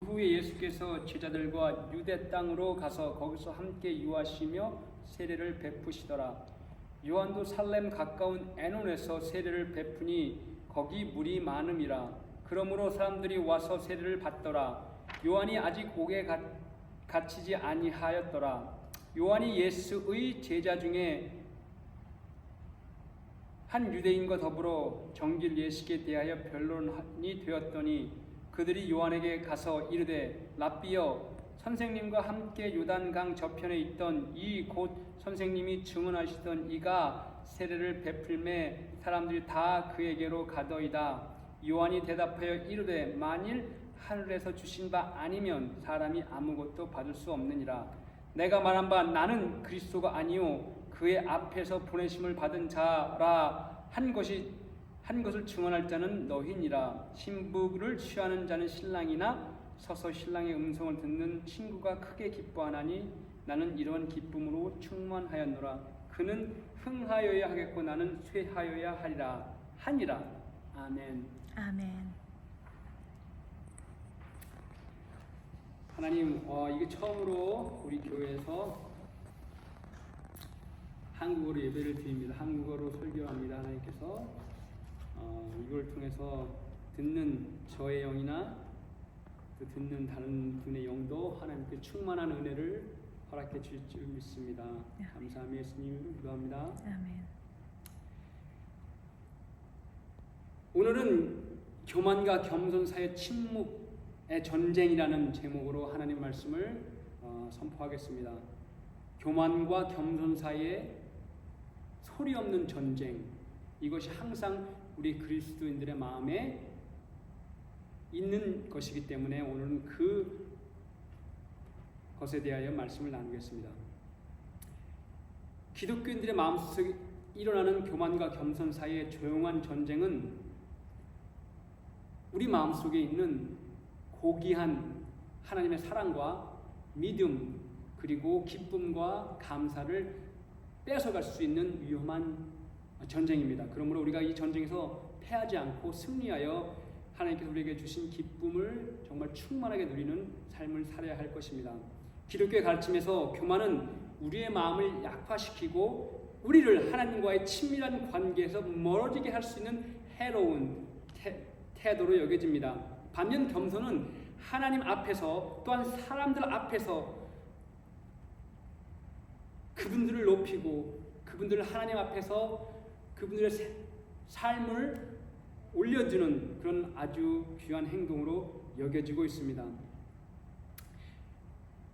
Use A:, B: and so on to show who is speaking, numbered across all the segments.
A: 후에 예수께서 제자들과 유대 땅으로 가서 거기서 함께 유하시며 세례를 베푸시더라. 요한도 살렘 가까운 에논에서 세례를 베푸니 거기 물이 많음이라. 그러므로 사람들이 와서 세례를 받더라. 요한이 아직 옥에 갇히지 아니하였더라. 요한이 예수의 제자 중에 한 유대인과 더불어 정길 예식에 대하여 변론이 되었더니 그들이 요한에게 가서 이르되 랍비여, 선생님과 함께 요단강 저편에 있던 이 곧 선생님이 증언하시던 이가 세례를 베풀매 사람들이 다 그에게로 가더이다. 요한이 대답하여 이르되 만일 하늘에서 주신 바 아니면 사람이 아무것도 받을 수 없느니라. 내가 말한 바 나는 그리스도가 아니요 그의 앞에서 보내심을 받은 자라 한 것을 증언할 자는 너희니라. 신부를 취하는 자는 신랑이나 서서 신랑의 음성을 듣는 친구가 크게 기뻐하나니 나는 이러한 기쁨으로 충만하였노라. 그는 흥하여야 하겠고 나는 쇠하여야 하니라. 아멘.
B: 아멘.
A: 하나님, 이게 처음으로 우리 교회에서 한국어로 예배를 드립니다. 한국어로 설교합니다. 하나님께서 이걸 통해서 듣는 저의 영이나 또 듣는 다른 분의 영도 하나님께 충만한 은혜를 허락해 주실 줄 믿습니다. 감사하며 예수님을 기도합니다.
B: 아멘.
A: 오늘은 교만과 겸손 사이의 침묵의 전쟁이라는 제목으로 하나님 말씀을 선포하겠습니다. 교만과 겸손 사이의 소리 없는 전쟁, 이것이 항상 우리 그리스도인들의 마음에 있는 것이기 때문에 오늘은 그 것에 대하여 말씀을 나누겠습니다. 기독교인들의 마음속에 일어나는 교만과 겸손 사이의 조용한 전쟁은 우리 마음속에 있는 고귀한 하나님의 사랑과 믿음 그리고 기쁨과 감사를 뺏어갈 수 있는 위험한 전쟁입니다. 그러므로 우리가 이 전쟁에서 패하지 않고 승리하여 하나님께서 우리에게 주신 기쁨을 정말 충만하게 누리는 삶을 살아야 할 것입니다. 기독교의 가르침에서 교만은 우리의 마음을 약화시키고 우리를 하나님과의 친밀한 관계에서 멀어지게 할 수 있는 해로운 태도로 여겨집니다. 반면 겸손은 하나님 앞에서 또한 사람들 앞에서 그분들을 높이고 그분들을 하나님 앞에서 그분들의 삶을 올려주는 그런 아주 귀한 행동으로 여겨지고 있습니다.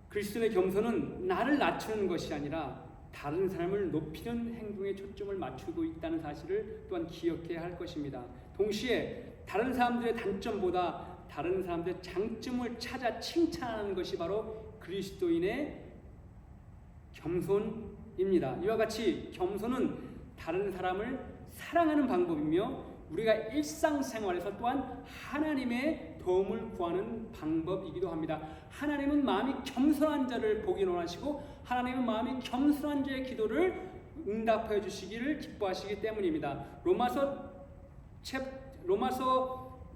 A: 그리스도의 겸손은 나를 낮추는 것이 아니라 다른 사람을 높이는 행동에 초점을 맞추고 있다는 사실을 또한 기억해야 할 것입니다. 동시에 다른 사람들의 단점보다 다른 사람들의 장점을 찾아 칭찬하는 것이 바로 그리스도인의 겸손입니다. 이와 같이 겸손은 다른 사람을 사랑하는 방법이며 우리가 일상생활에서 또한 하나님의 도움을 구하는 방법이기도 합니다. 하나님은 마음이 겸손한 자를 보기 원하시고 하나님은 마음이 겸손한 자의 기도를 응답하여 주시기를 기뻐하시기 때문입니다. 로마서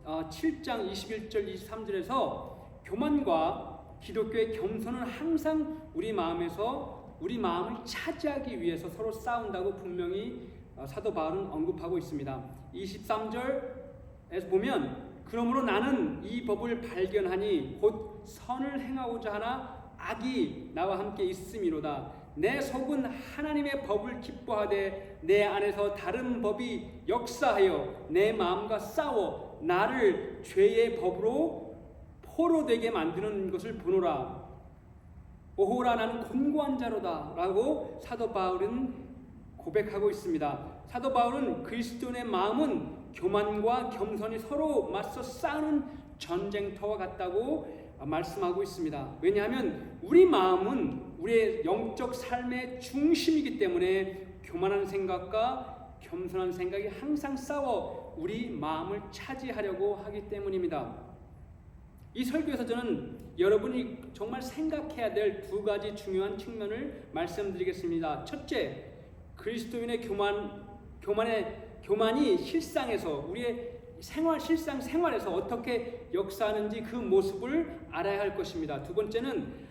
A: 7장 21절 23절에서 교만과 기독교의 겸손은 항상 우리 마음에서 우리 마음을 차지하기 위해서 서로 싸운다고 분명히 사도 바울은 언급하고 있습니다. 23절에서 보면 그러므로 나는 이 법을 발견하니 곧 선을 행하고자 하나 악이 나와 함께 있음이로다. 내 속은 하나님의 법을 기뻐하되 내 안에서 다른 법이 역사하여 내 마음과 싸워 나를 죄의 법으로 포로되게 만드는 것을 보노라. 오호라 나는 곤고한 자로다 라고 사도 바울은 고백하고 있습니다. 사도 바울은 그리스도인의 마음은 교만과 겸손이 서로 맞서 싸우는 전쟁터와 같다고 말씀하고 있습니다. 왜냐하면 우리 마음은 우리의 영적 삶의 중심이기 때문에 교만한 생각과 겸손한 생각이 항상 싸워 우리 마음을 차지하려고 하기 때문입니다. 이 설교에서 저는 여러분이 정말 생각해야 될 두 가지 중요한 측면을 말씀드리겠습니다. 첫째, 그리스도인의 교만이 실상에서 우리의 실상 생활에서 어떻게 역사하는지 그 모습을 알아야 할 것입니다. 두 번째는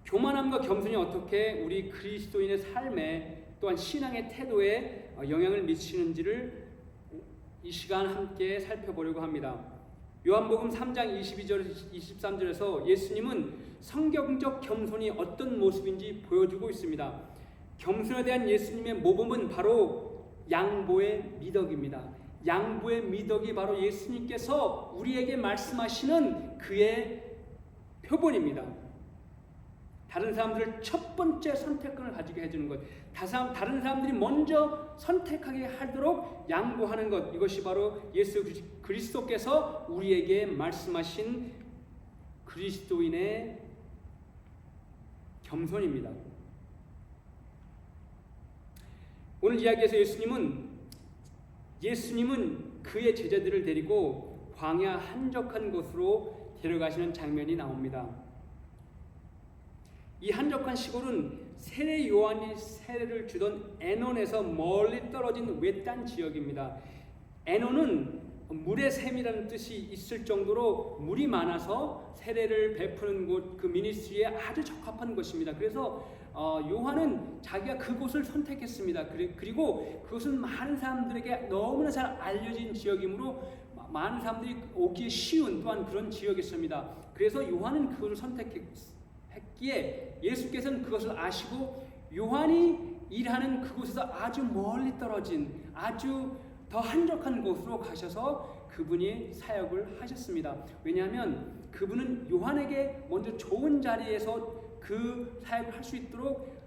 A: 교만함과 겸손이 어떻게 우리 그리스도인의 삶에 또한 신앙의 태도에 영향을 미치는지를 이 시간 함께 살펴보려고 합니다. 요한복음 3장 22절 23절에서 예수님은 성경적 겸손이 어떤 모습인지 보여주고 있습니다. 겸손에 대한 예수님의 모범은 바로 양보의 미덕입니다. 양보의 미덕이 바로 예수님께서 우리에게 말씀하시는 그의 표본입니다. 다른 사람들을 첫 번째 선택권을 가지게 해주는 것, 다른 사람들이 먼저 선택하게 하도록 양보하는 것, 이것이 바로 예수 그리스도께서 우리에게 말씀하신 그리스도인의 겸손입니다. 오늘 이야기에서 예수님은 그의 제자들을 데리고 광야 한적한 곳으로 데려가시는 장면이 나옵니다. 이 한적한 시골은 세례 요한이 세례를 주던 에논에서 멀리 떨어진 외딴 지역입니다. 에논은 물의 샘이라는 뜻이 있을 정도로 물이 많아서 세례를 베푸는 곳, 그 미니스트리에 아주 적합한 곳입니다. 그래서 요한은 자기가 그곳을 선택했습니다. 그리고 그것은 많은 사람들에게 너무나 잘 알려진 지역이므로 많은 사람들이 오기에 쉬운 또한 그런 지역이었습니다. 그래서 요한은 그것을 선택했기에 예수께서는 그것을 아시고 요한이 일하는 그곳에서 아주 멀리 떨어진 아주 더 한적한 곳으로 가셔서 그분이 사역을 하셨습니다. 왜냐하면 그분은 요한에게 먼저 좋은 자리에서 그 사역을 할 수 있도록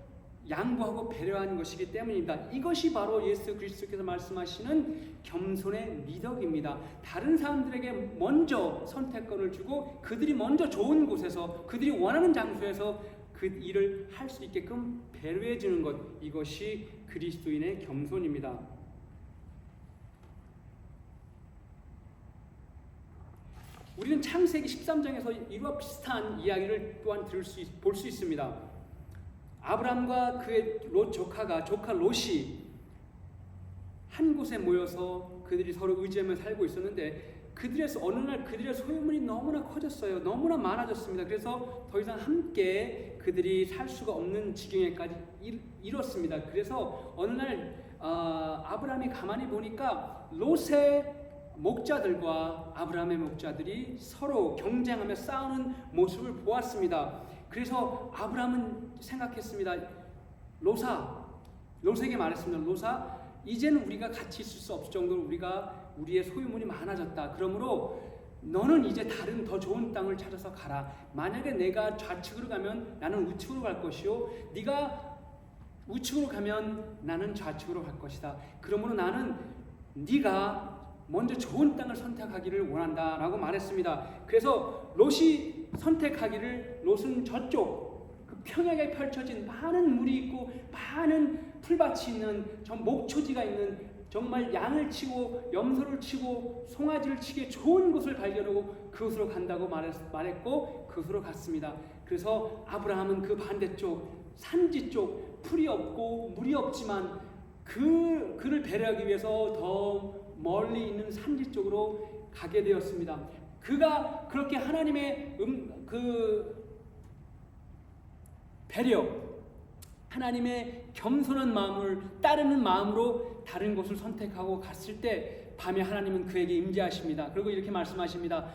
A: 양보하고 배려하는 것이기 때문입니다. 이것이 바로 예수 그리스도께서 말씀하시는 겸손의 미덕입니다. 다른 사람들에게 먼저 선택권을 주고 그들이 먼저 좋은 곳에서 그들이 원하는 장소에서 그 일을 할 수 있게끔 배려해 주는 것, 이것이 그리스도인의 겸손입니다. 우리는 창세기 13장에서 이와 비슷한 이야기를 또한 볼 수 있습니다. 아브람과 그의 조카 롯이 한 곳에 모여서 그들이 서로 의지하며 살고 있었는데 어느 날 그들의 소유물이 너무나 커졌어요. 너무나 많아졌습니다. 그래서 더 이상 함께 그들이 살 수가 없는 지경에까지 이뤘습니다. 그래서 어느 날 아브람이 가만히 보니까 롯의 목자들과 아브라함의 목자들이 서로 경쟁하며 싸우는 모습을 보았습니다. 그래서 아브라함은 생각했습니다. 롯에게 말했습니다. 롯아, 이제는 우리가 같이 있을 수 없을 정도로 우리의 소유물이 많아졌다. 그러므로 너는 이제 다른 더 좋은 땅을 찾아서 가라. 만약에 내가 좌측으로 가면 나는 우측으로 갈 것이요, 네가 우측으로 가면 나는 좌측으로 갈 것이다. 그러므로 나는 네가 먼저 좋은 땅을 선택하기를 원한다 라고 말했습니다. 그래서 롯이 선택하기를, 롯은 저쪽 그 평야에 펼쳐진 많은 물이 있고 많은 풀밭이 있는 저 목초지가 있는 정말 양을 치고 염소를 치고 송아지를 치기에 좋은 곳을 발견하고 그곳으로 간다고 말했고 그곳으로 갔습니다. 그래서 아브라함은 그 반대쪽 산지 쪽 풀이 없고 물이 없지만 그를 배려하기 위해서 더 멀리 있는 산지 쪽으로 가게 되었습니다. 그가 그렇게 하나님의 그 배려, 하나님의 겸손한 마음을 따르는 마음으로 다른 곳을 선택하고 갔을 때 밤에 하나님은 그에게 임재하십니다. 그리고 이렇게 말씀하십니다.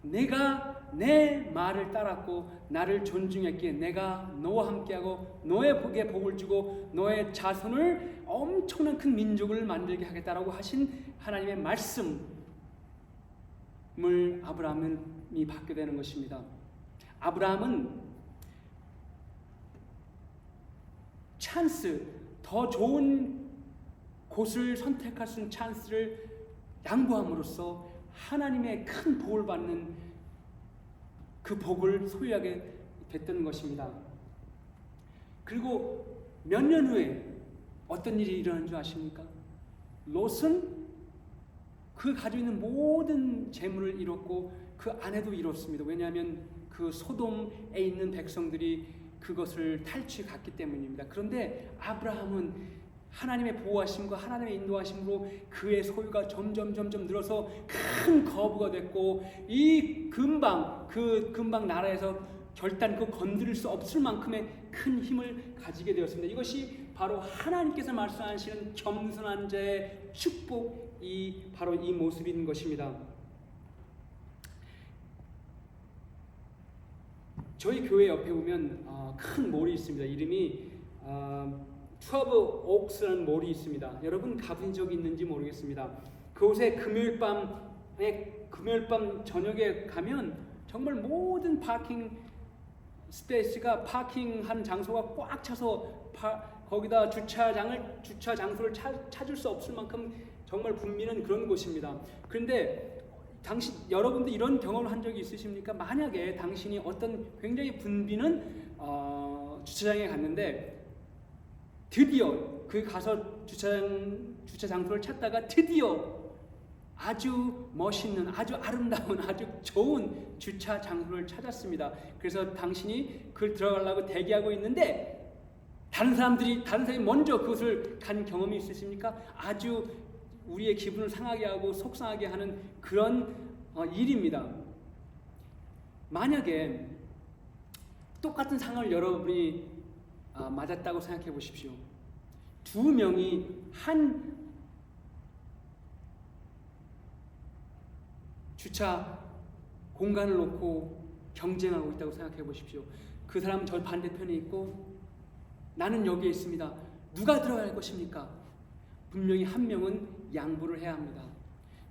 A: 내가 내 말을 따랐고 나를 존중했기에 내가 너와 함께하고 너의 복에 복을 주고 너의 자손을 엄청난 큰 민족을 만들게 하겠다라고 하신 하나님의 말씀을 아브라함이 받게 되는 것입니다. 아브라함은 찬스, 더 좋은 곳을 선택할 수 있는 찬스를 양보함으로써 하나님의 큰 복을 받는 그 복을 소유하게 됐던 것입니다. 그리고 몇 년 후에 어떤 일이 일어난 줄 아십니까? 롯은 그 가지고 있는 모든 재물을 잃었고 그 아내도 잃었습니다. 왜냐하면 그 소돔에 있는 백성들이 그것을 탈취해 갔기 때문입니다. 그런데 아브라함은 하나님의 보호하심과 하나님의 인도하심으로 그의 소유가 점점 늘어서 큰 거부가 됐고 이 근방 나라에서 결단 건드릴 수 없을 만큼의 큰 힘을 가지게 되었습니다. 이것이 바로 하나님께서 말씀하시는 겸손한 자의 축복이 바로 이 모습인 것입니다. 저희 교회 옆에 보면 큰 몰이 있습니다. 이름이 12 Oaks라는 몰이 있습니다. 여러분 가본 적이 있는지 모르겠습니다. 그곳에 금요일 밤 저녁에 가면 정말 모든 파킹 스페이스가 파킹한 장소가 꽉 차서 거기다 주차 장소를 찾을 수 없을 만큼 정말 붐비는 그런 곳입니다. 그런데 여러분도 이런 경험을 한 적이 있으십니까? 만약에 당신이 어떤 굉장히 붐비는 주차장에 갔는데 드디어 가서 주차 장소를 찾다가 드디어 아주 멋있는, 아주 아름다운, 아주 좋은 주차 장소를 찾았습니다. 그래서 당신이 그걸 들어가려고 대기하고 있는데 다른 사람이 먼저 그것을 간 경험이 있으십니까? 아주 우리의 기분을 상하게 하고 속상하게 하는 그런 일입니다. 만약에 똑같은 상황을 여러분이 맞았다고 생각해 보십시오. 두 명이 한 주차 공간을 놓고 경쟁하고 있다고 생각해 보십시오. 그 사람은 저 반대편에 있고 나는 여기에 있습니다. 누가 들어갈 야 것입니까? 분명히 한 명은 양보를 해야 합니다.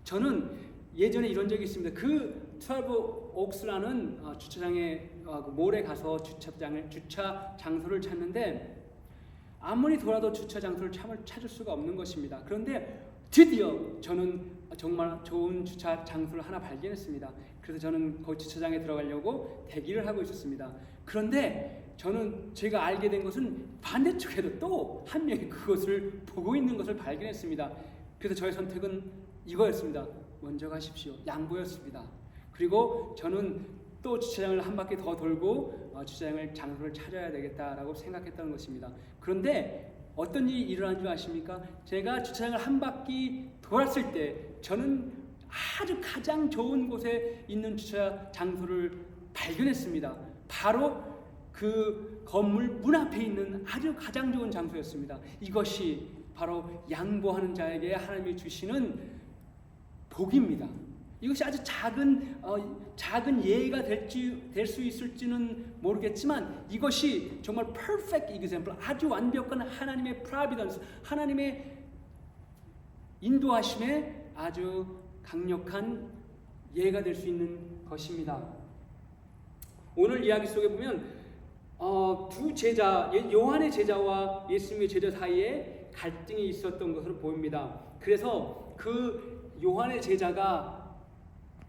A: 저는 예전에 이런 적이 있습니다. 그 12 Oaks라는 주차장에 몰에 가서 주차 장소를 찾는데 아무리 돌아도 주차 장소를 찾을 수가 없는 것입니다. 그런데 드디어 저는 정말 좋은 주차 장소를 하나 발견했습니다. 그래서 저는 그 주차장에 들어가려고 대기를 하고 있었습니다. 그런데 제가 알게 된 것은 반대쪽에도 또 한 명이 그것을 보고 있는 것을 발견했습니다. 그래서 저의 선택은 이거였습니다. 먼저 가십시오. 양보였습니다. 그리고 저는 또 주차장을 한 바퀴 더 돌고 장소를 찾아야 되겠다라고 생각했던 것입니다. 그런데 어떤 일이 일어난 줄 아십니까? 제가 주차장을 한 바퀴 돌았을 때 저는 아주 가장 좋은 곳에 있는 주차 장소를 발견했습니다. 바로 그 건물 문 앞에 있는 아주 가장 좋은 장소였습니다. 이것이 바로 양보하는 자에게 하나님이 주시는 복입니다. 이것이 아주 작은 예가 될 수 있을지는 모르겠지만 이것이 정말 perfect example, 아주 완벽한 하나님의 providence, 하나님의 인도하심에 아주 강력한 예가 될 수 있는 것입니다. 오늘 이야기 속에 보면 두 제자, 요한의 제자와 예수님의 제자 사이에 갈등이 있었던 것으로 보입니다. 그래서 그 요한의 제자가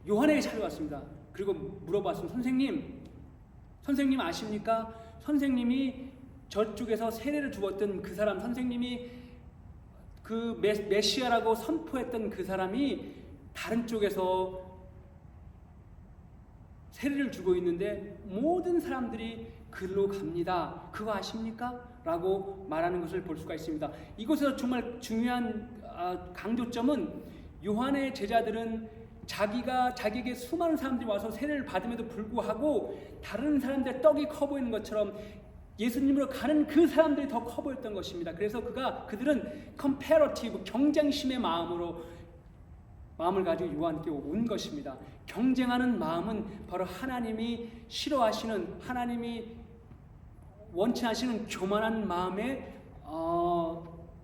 A: 요한에게 찾아왔습니다. 그리고 물어봤습니다. 선생님 아십니까? 선생님이 저쪽에서 세례를 주었던 그 사람, 선생님이 그 메시아라고 선포했던 그 사람이 다른 쪽에서 세례를 주고 있는데 모든 사람들이 그리로 갑니다. 그거 아십니까? 라고 말하는 것을 볼 수가 있습니다. 이곳에서 정말 중요한 강조점은 요한의 제자들은 자기에게 수많은 사람들이 와서 세례를 받음에도 불구하고 다른 사람들의 떡이 커 보이는 것처럼 예수님으로 가는 그 사람들이 더 커 보였던 것입니다. 그래서 그들은 컴패러티브, 경쟁심의 마음을 가지고 요한께 온 것입니다. 경쟁하는 마음은 바로 하나님이 싫어하시는, 하나님이 원치 않으시는 교만한 마음의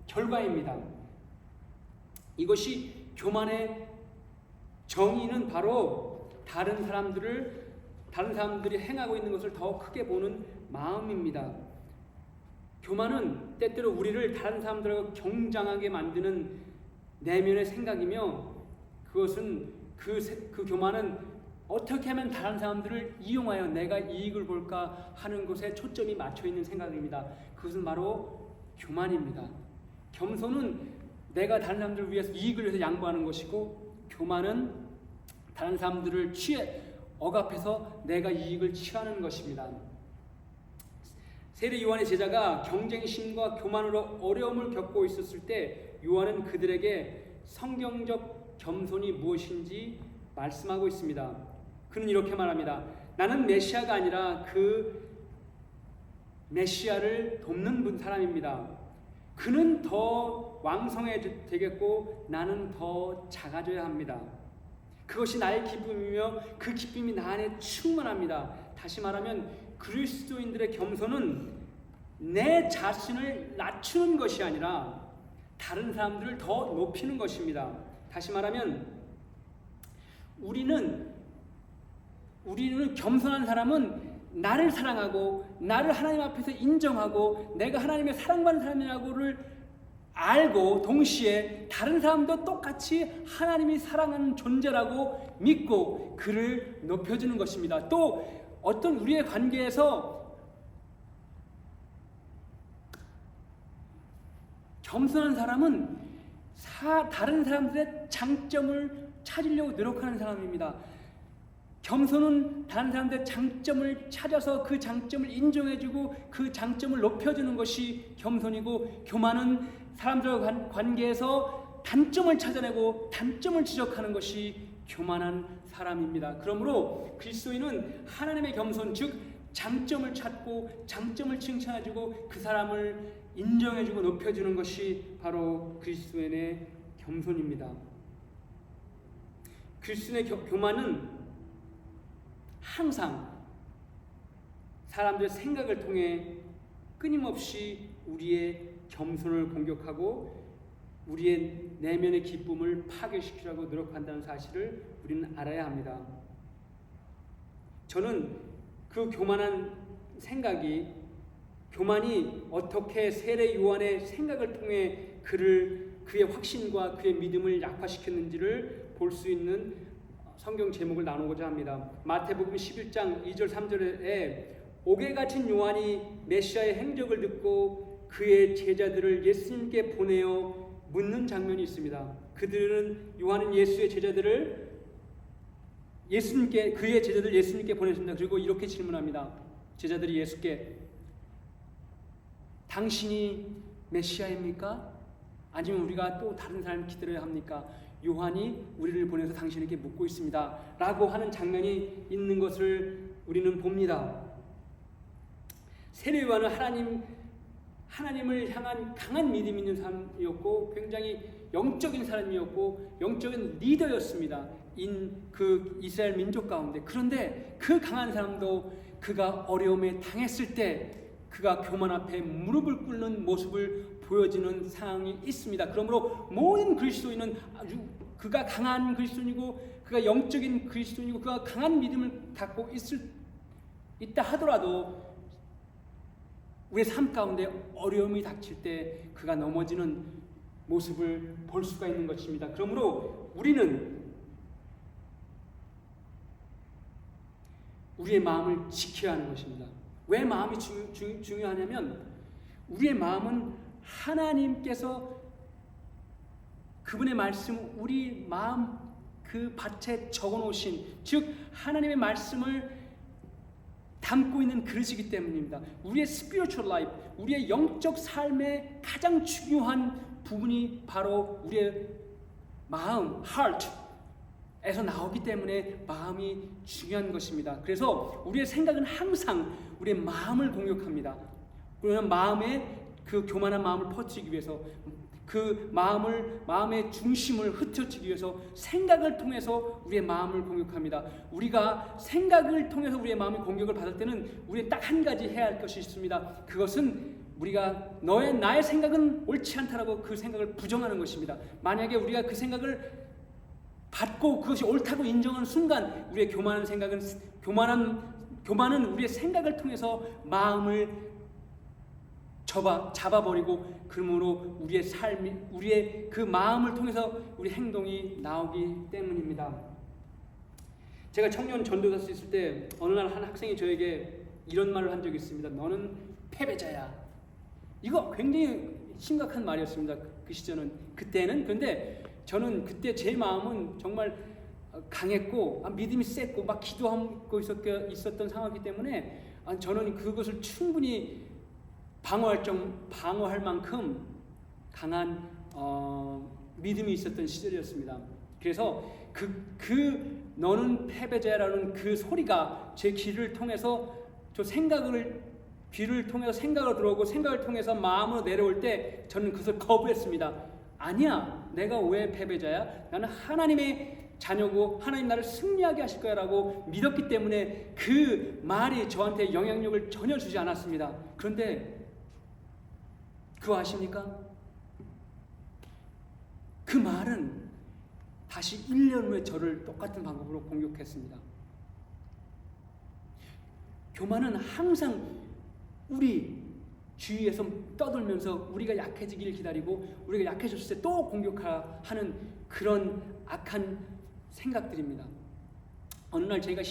A: 결과입니다. 이것이 교만의 정의는 바로 다른 사람들이 행하고 있는 것을 더 크게 보는 마음입니다. 교만은 때때로 우리를 다른 사람들하고 경쟁하게 만드는 내면의 생각이며 그것은 그 교만은 어떻게 하면 다른 사람들을 이용하여 내가 이익을 볼까 하는 것에 초점이 맞춰 있는 생각입니다. 그것은 바로 교만입니다. 겸손은 내가 다른 사람들을 위해서 이익을 위해서 양보하는 것이고 교만은 다른 사람들을 억압해서 내가 이익을 취하는 것입니다. 세례 요한의 제자가 경쟁심과 교만으로 어려움을 겪고 있었을 때 요한은 그들에게 성경적 겸손이 무엇인지 말씀하고 있습니다. 그는 이렇게 말합니다. 나는 메시아가 아니라 그 메시아를 돕는 사람입니다. 그는 더 왕성해지겠고 나는 더 작아져야 합니다. 그것이 나의 기쁨이며 그 기쁨이 나 안에 충만합니다. 다시 말하면 그리스도인들의 겸손은 내 자신을 낮추는 것이 아니라 다른 사람들을 더 높이는 것입니다. 다시 말하면 우리는 겸손한 사람은 나를 사랑하고 나를 하나님 앞에서 인정하고 내가 하나님의 사랑받는 사람이라고를 알고 동시에 다른 사람도 똑같이 하나님이 사랑하는 존재라고 믿고 그를 높여주는 것입니다. 또 어떤 우리의 관계에서 겸손한 사람은 다른 사람들의 장점을 찾으려고 노력하는 사람입니다. 겸손은 다른 사람들의 장점을 찾아서 그 장점을 인정해주고 그 장점을 높여주는 것이 겸손이고, 교만은 사람들과 관계에서 단점을 찾아내고 단점을 지적하는 것이 교만한 사람입니다. 그러므로 그리스도인은 하나님의 겸손, 즉 장점을 찾고 장점을 칭찬해주고 그 사람을 인정해주고 높여주는 것이 바로 그리스도인의 겸손입니다. 그리스도인의 교만은 항상 사람들의 생각을 통해 끊임없이 우리의 겸손을 공격하고 우리의 내면의 기쁨을 파괴시키려고 노력한다는 사실을 우리는 알아야 합니다. 저는 그 교만한 생각이, 교만이 어떻게 세례 요한의 생각을 통해 그의 확신과 그의 믿음을 약화시켰는지를 볼 수 있는 성경 제목을 나누고자 합니다. 마태복음 11장 2절 3절에 옥에 갇힌 요한이 메시아의 행적을 듣고 그의 제자들을 예수님께 보내어 묻는 장면이 있습니다. 요한은 그의 제자들 예수님께 보냈습니다. 그리고 이렇게 질문합니다. 제자들이 예수께 당신이 메시아입니까? 아니면 우리가 또 다른 사람을 기다려야 합니까? 요한이 우리를 보내서 당신에게 묻고 있습니다. 라고 하는 장면이 있는 것을 우리는 봅니다. 세례 요한은 하나님을 향한 강한 믿음이 있는 사람이었고 굉장히 영적인 사람이었고 영적인 리더였습니다. 그 이스라엘 민족 가운데. 그런데 그 강한 사람도 그가 어려움에 당했을 때 그가 교만 앞에 무릎을 꿇는 모습을 보여지는 상황이 있습니다. 그러므로 모든 그리스도인은 그가 강한 그리스도인이고 그가 영적인 그리스도인이고 그가 강한 믿음을 갖고 있다 하더라도 우리의 삶 가운데 어려움이 닥칠 때 그가 넘어지는 모습을 볼 수가 있는 것입니다. 그러므로 우리는 우리의 마음을 지켜야 하는 것입니다. 왜 마음이 중요하냐면 우리의 마음은 하나님께서 그분의 말씀 우리 마음 그 밭에 적어놓으신, 즉 하나님의 말씀을 담고 있는 그릇이기 때문입니다. 우리의 spiritual life, 우리의 영적 삶의 가장 중요한 부분이 바로 우리의 마음, heart에서 나오기 때문에 마음이 중요한 것입니다. 그래서 우리의 생각은 항상 우리의 마음을 공격합니다. 그러면 그 교만한 마음을 퍼뜨리기 위해서, 그 마음의 중심을 흩어지기 위해서 생각을 통해서 우리의 마음을 공격합니다. 우리가 생각을 통해서 우리의 마음의 공격을 받을 때는 우리는 딱 한 가지 해야 할 것이 있습니다. 그것은 우리가 나의 생각은 옳지 않다라고 그 생각을 부정하는 것입니다. 만약에 우리가 그 생각을 받고 그것이 옳다고 인정하는 순간 우리의 교만은 우리의 생각을 통해서 마음을 잡아버리고, 그러므로 우리의 그 마음을 통해서 우리 행동이 나오기 때문입니다. 제가 청년 전도사 있을 때 어느 날 한 학생이 저에게 이런 말을 한 적이 있습니다. 너는 패배자야. 이거 굉장히 심각한 말이었습니다. 그 시절은. 그때는. 그런데 저는 그때 제 마음은 정말 강했고 믿음이 셌고 막 기도하고 있었던 상황이기 때문에 저는 그것을 충분히 방어할 만큼 강한 믿음이 있었던 시절이었습니다. 그래서 그 너는 패배자라는 그 소리가 제 귀를 통해서 귀를 통해서 생각으로 들어오고 생각을 통해서 마음으로 내려올 때 저는 그것을 거부했습니다. 아니야, 내가 왜 패배자야? 나는 하나님의 자녀고 하나님 나를 승리하게 하실 거야 라고 믿었기 때문에 그 말이 저한테 영향력을 전혀 주지 않았습니다. 그런데 그거 아십니까? 그 말은 다시 1년 후에 저를 똑같은 방법으로 공격했습니다. 교만은 항상 우리 주위에서 떠돌면서 우리가 약해지길 기다리고 우리가 약해졌을 때 또 공격하는 그런 악한 생각들입니다. 어느 날 제가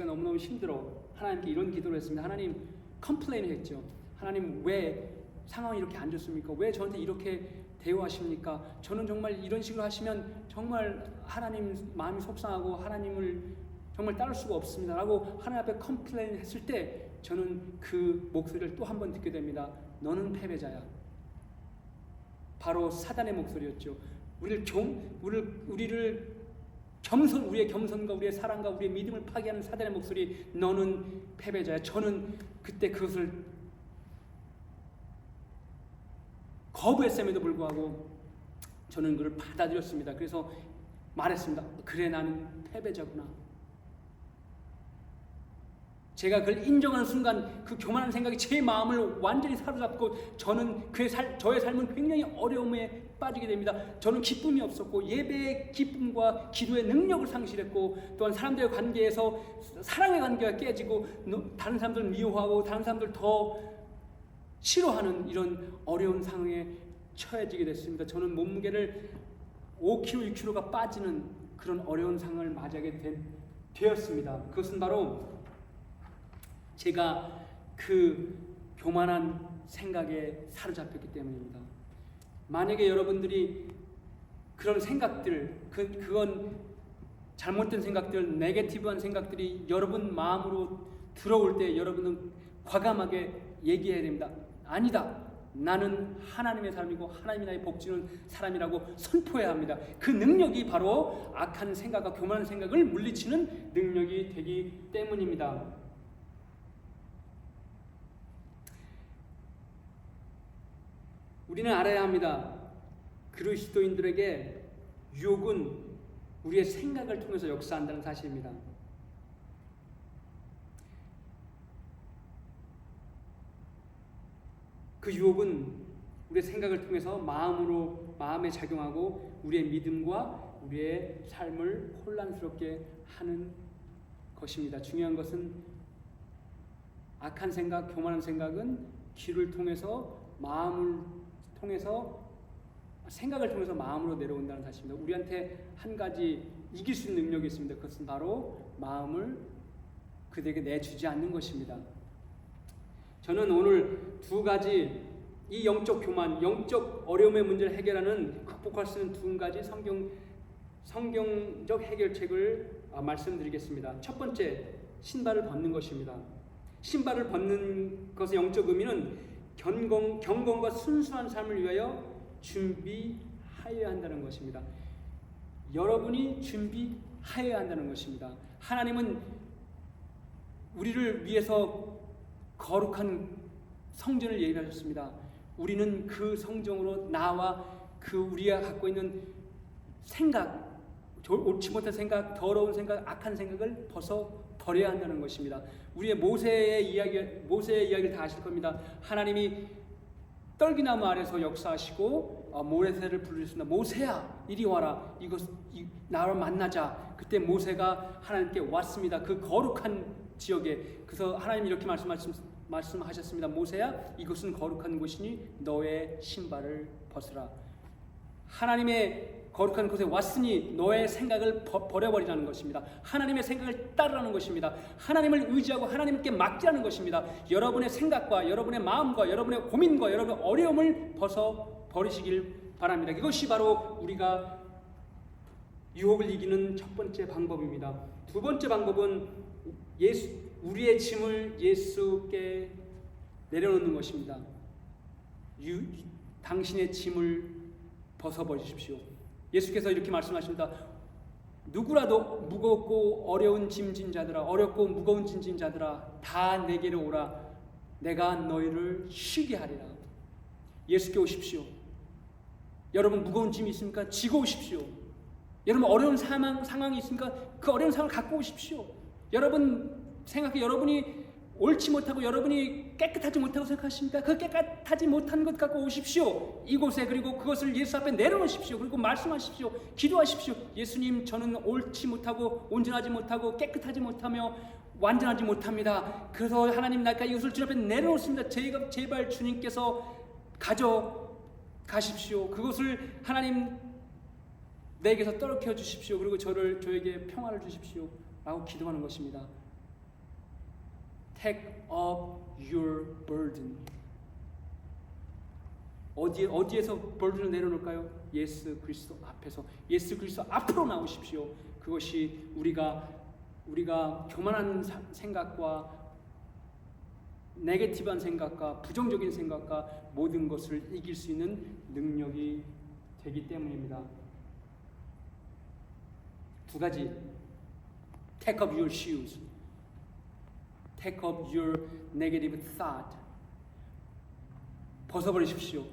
A: 너무너무 힘들어 하나님께 이런 기도를 했습니다. 하나님, 컴플레인을 했죠. 하나님, 왜 상황이 이렇게 안 좋습니까? 왜 저한테 이렇게 대우하십니까? 저는 정말 이런 식으로 하시면 정말 하나님 마음이 속상하고 하나님을 정말 따를 수가 없습니다 라고 하나님 앞에 컴플레인 했을 때 저는 그 목소리를 또 한 번 듣게 됩니다. 너는 패배자야. 바로 사단의 목소리였죠. 우리의 겸손과 우리의 사랑과 우리의 믿음을 파괴하는 사단의 목소리, 너는 패배자야. 저는 그때 그것을 거부했음에도 불구하고 저는 그걸 받아들였습니다. 그래서 말했습니다. 그래, 나는 패배자구나. 제가 그걸 인정하는 순간 그 교만한 생각이 제 마음을 완전히 사로잡고 저는 저의 삶은 굉장히 어려움에 빠지게 됩니다. 저는 기쁨이 없었고 예배의 기쁨과 기도의 능력을 상실했고 또한 사람들의 관계에서 사랑의 관계가 깨지고 다른 사람들 미워하고 다른 사람들 더 싫어하는 이런 어려운 상황에 처해지게 됐습니다. 저는 몸무게를 5kg, 6kg가 빠지는 그런 어려운 상황을 맞이하게 되었습니다. 그것은 바로 제가 그 교만한 생각에 사로잡혔기 때문입니다. 만약에 여러분들이 그런 생각들, 그건 잘못된 생각들, 네게티브한 생각들이 여러분 마음으로 들어올 때 여러분은 과감하게 얘기해야 됩니다. 아니다. 나는 하나님의 사람이고 하나님이 나의 복주는 사람이라고 선포해야 합니다. 그 능력이 바로 악한 생각과 교만한 생각을 물리치는 능력이 되기 때문입니다. 우리는 알아야 합니다. 그리스도인들에게 유혹은 우리의 생각을 통해서 역사한다는 사실입니다. 그 유혹은 우리의 생각을 통해서 마음에 작용하고 우리의 믿음과 우리의 삶을 혼란스럽게 하는 것입니다. 중요한 것은 악한 생각, 교만한 생각은 귀를 통해서 생각을 통해서 마음으로 내려온다는 사실입니다. 우리한테 한 가지 이길 수 있는 능력이 있습니다. 그것은 바로 마음을 그들에게 내주지 않는 것입니다. 저는 오늘 두 가지 이 영적 교만, 영적 어려움의 문제를 해결하는 극복할 수 있는 두 가지 성경적 해결책을 말씀드리겠습니다. 첫 번째, 신발을 벗는 것입니다. 신발을 벗는 것의 영적 의미는 경건과 순수한 삶을 위하여 준비하여야 한다는 것입니다. 여러분이 준비하여야 한다는 것입니다. 하나님은 우리를 위해서 거룩한 성전을 예비하셨습니다. 우리는 그 성전으로 나와 우리가 갖고 있는 생각, 옳지 못한 생각, 더러운 생각, 악한 생각을 버려야 한다는 것입니다. 우리의 모세의 이야기를 다 아실 겁니다. 하나님이 떨기나무 아래서 역사하시고 모세를 부르셨습니다. 모세야, 이리 와라. 나를 만나자. 그때 모세가 하나님께 왔습니다. 그 거룩한 지역에. 그래서 하나님이 이렇게 말씀하셨습니다. 모세야, 이곳은 거룩한 곳이니 너의 신발을 벗으라. 하나님의 거룩한 곳에 왔으니 너의 생각을 버려버리라는 것입니다. 하나님의 생각을 따르라는 것입니다. 하나님을 의지하고 하나님께 맡기라는 것입니다. 여러분의 생각과 여러분의 마음과 여러분의 고민과 여러분의 어려움을 버리시길 바랍니다. 이것이 바로 우리가 유혹을 이기는 첫 번째 방법입니다. 두 번째 방법은 우리의 짐을 예수께 내려놓는 것입니다. 당신의 짐을 벗어버리십시오. 예수께서 이렇게 말씀하십니다. 누구라도 무겁고 어려운 짐진 자들아, 어렵고 무거운 짐진 자들아, 다 내게로 오라. 내가 너희를 쉬게 하리라. 예수께 오십시오. 여러분 무거운 짐이 있습니까? 지고 오십시오. 여러분 어려운 상황이 있습니까? 그 어려운 상황을 갖고 오십시오. 여러분 생각해, 여러분이 옳지 못하고 여러분이 깨끗하지 못하고 생각하십니까? 그 깨끗하지 못한 것 갖고 오십시오. 이곳에. 그리고 그것을 예수 앞에 내려놓으십시오. 그리고 말씀하십시오. 기도하십시오. 예수님, 저는 옳지 못하고 온전하지 못하고 깨끗하지 못하며 완전하지 못합니다. 그래서 하나님, 나가 이것을 주님 앞에 내려놓습니다. 제발 주님께서 가져가십시오. 그것을 하나님 내게서 떨어뜨려 주십시오. 그리고 저에게 평화를 주십시오. 라고 기도하는 것입니다. Take up your burden. 어디에서 burden을 내려놓을까요? 예수 그리스도 앞에서. 예수 그리스도 앞으로 나오십시오. 그것이 우리가 교만한 생각과 네게티브한 생각과 부정적인 생각과 모든 것을 이길 수 있는 능력이 되기 때문입니다. 두 가지. Take up your shoes. Take up your negative thought. 벗어버리십시오.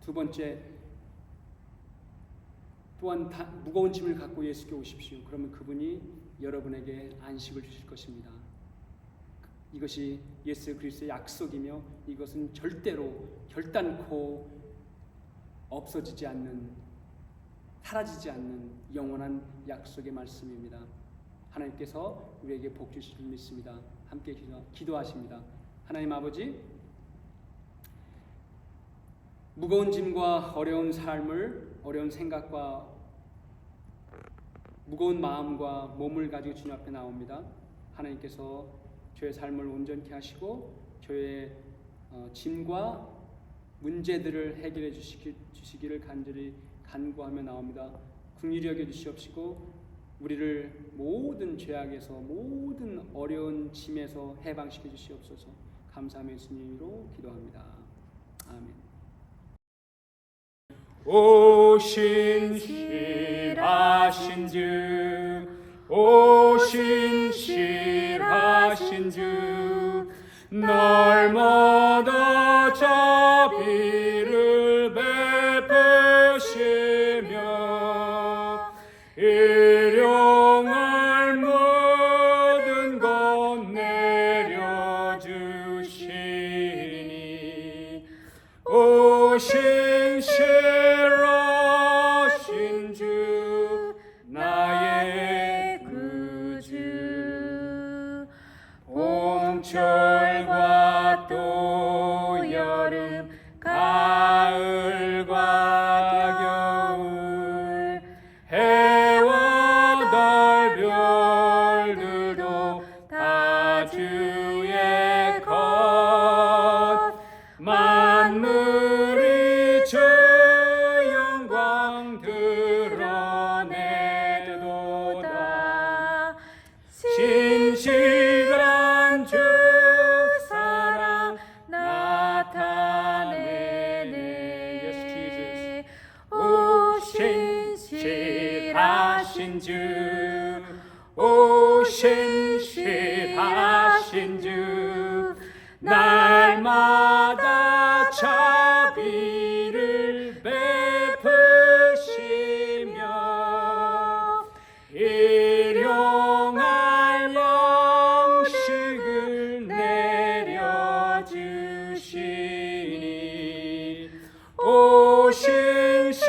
A: 두 번째, 또한 무거운 짐을 갖고 예수께 오십시오. 그러면 그분이 여러분에게 안식을 주실 것입니다. 이것이 예수 그리스도의 약속이며 이것은 절대로 결단코 없어지지 않는, 사라지지 않는 영원한 약속의 말씀입니다. 하나님께서 우리에게 복 주실 줄 믿습니다. 함께 기도하십니다. 하나님 아버지, 무거운 짐과 어려운 삶을, 어려운 생각과 무거운 마음과 몸을 가지고 주님 앞에 나옵니다. 하나님께서 저의 삶을 온전케 하시고 저의 짐과 문제들을 해결해 주시기를 간절히 간구하며 나옵니다. 긍휼히 여겨 주시옵시고 우리를 모든 죄악에서, 모든 어려운 짐에서 해방시켜 주시옵소서. 감사하며 예수님 이름으로 기도합니다. 아멘.
B: 오 신실하신주, 오 신실하신주, 날마다 자비를 베푸시며 일용할 모든 것 내려주시니 오 신실하신 주 나의 구주 봄철과 또 여름 가을과 겨울 해와 달 별들도 다 주의 것 만물이 주 영광 드러내도다. 신실한 주 사랑 나타내네. 오 신실하신 주, 오 신실하신 주, 날마다 자비를 베푸시며 일용할 양식을 내려주시니 오 신실하신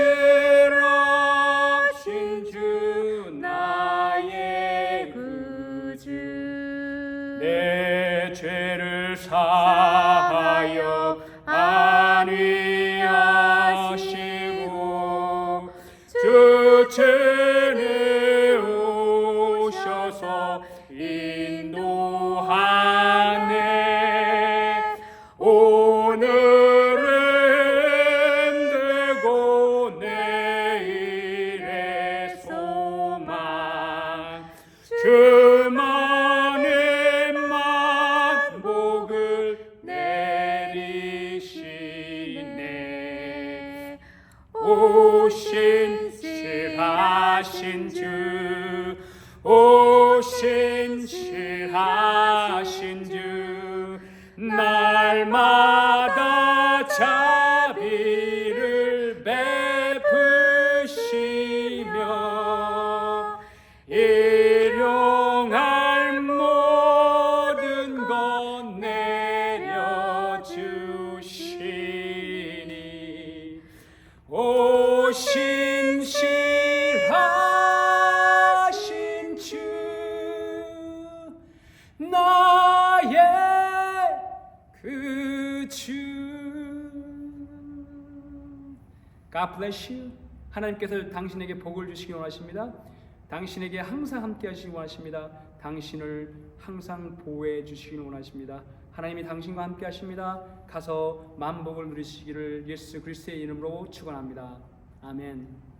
B: 주 나의 구주 내 죄를 사하여 안위하시고 주 전에 오셔서 인도하네. 오늘은 되고 내일의 소망 주만의 만복을 내 오 신실하신 주 날마다 자비를 베푸시며 일용할 모든 것 내려주시니 오 신실하신 주 나의 그 주.
A: God bless you. 하나님께서 당신에게 복을 주시기 원하십니다. 당신에게 항상 함께 하시기 원하십니다. 당신을 항상 보호해 주시기 원하십니다. 하나님이 당신과 함께 하십니다. 가서 만복을 누리시기를 예수 그리스도의 이름으로 축원합니다. 아멘.